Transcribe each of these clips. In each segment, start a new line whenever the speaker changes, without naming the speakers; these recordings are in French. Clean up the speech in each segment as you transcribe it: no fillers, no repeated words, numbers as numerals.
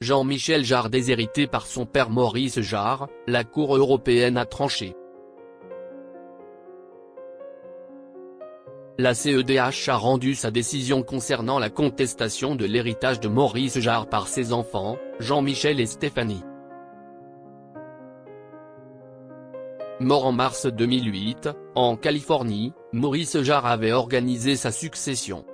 Jean-Michel Jarre déshérité par son père Maurice Jarre, la Cour européenne a tranché. La CEDH a rendu sa décision concernant la contestation de l'héritage de Maurice Jarre par ses enfants, Jean-Michel et Stéphanie. Mort en mars 2008, en Californie, Maurice Jarre avait organisé sa succession.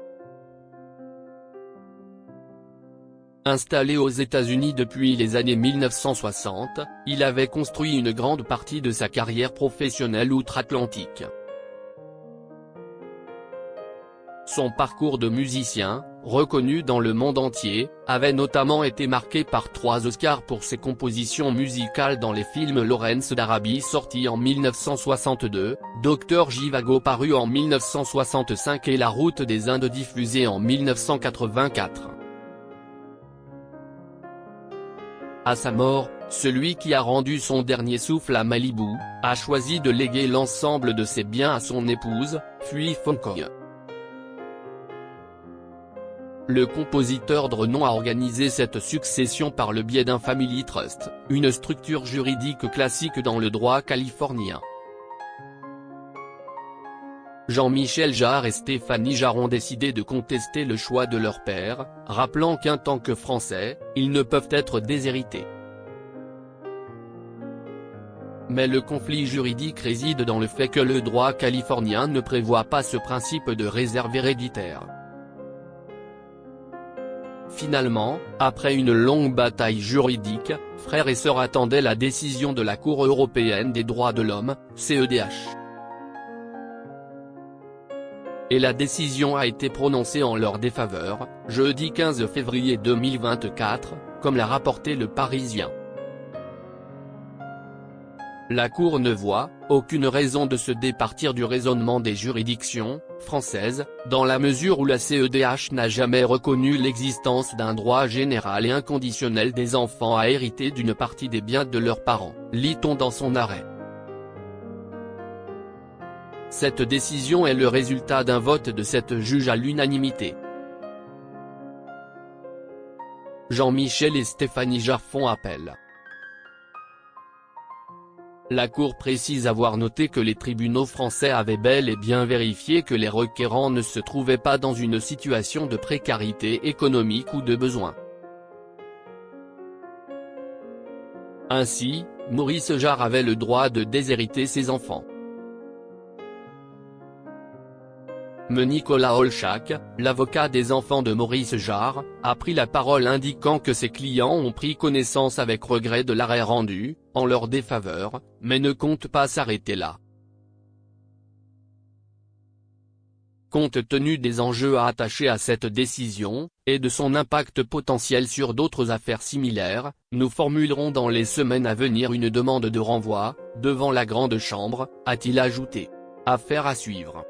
Installé aux États-Unis depuis les années 1960, il avait construit une grande partie de sa carrière professionnelle outre-Atlantique. Son parcours de musicien, reconnu dans le monde entier, avait notamment été marqué par 3 Oscars pour ses compositions musicales dans les films Lawrence d'Arabie sorti en 1962, Dr Zhivago paru en 1965 et La Route des Indes diffusé en 1984. À sa mort, celui qui a rendu son dernier souffle à Malibu, a choisi de léguer l'ensemble de ses biens à son épouse, Phui Phong Khoi. Le compositeur de renom a organisé cette succession par le biais d'un Family Trust, une structure juridique classique dans le droit californien. Jean-Michel Jarre et Stéphanie Jarre ont décidé de contester le choix de leur père, rappelant qu'en tant que Français, ils ne peuvent être déshérités. Mais le conflit juridique réside dans le fait que le droit californien ne prévoit pas ce principe de réserve héréditaire. Finalement, après une longue bataille juridique, frères et sœurs attendaient la décision de la Cour européenne des droits de l'homme, CEDH. Et la décision a été prononcée en leur défaveur, jeudi 15 février 2024, comme l'a rapporté Le Parisien. La Cour ne voit aucune raison de se départir du raisonnement des juridictions françaises, dans la mesure où la CEDH n'a jamais reconnu l'existence d'un droit général et inconditionnel des enfants à hériter d'une partie des biens de leurs parents, lit-on dans son arrêt. Cette décision est le résultat d'un vote de cette juge à l'unanimité. Jean-Michel et Stéphanie Jarre font appel. La Cour précise avoir noté que les tribunaux français avaient bel et bien vérifié que les requérants ne se trouvaient pas dans une situation de précarité économique ou de besoin. Ainsi, Maurice Jarre avait le droit de déshériter ses enfants. Mais Nicolas Olchak, l'avocat des enfants de Maurice Jarre, a pris la parole indiquant que ses clients ont pris connaissance avec regret de l'arrêt rendu, en leur défaveur, mais ne compte pas s'arrêter là. Compte tenu des enjeux attachés à cette décision, et de son impact potentiel sur d'autres affaires similaires, nous formulerons dans les semaines à venir une demande de renvoi, devant la Grande Chambre, a-t-il ajouté. Affaire à suivre.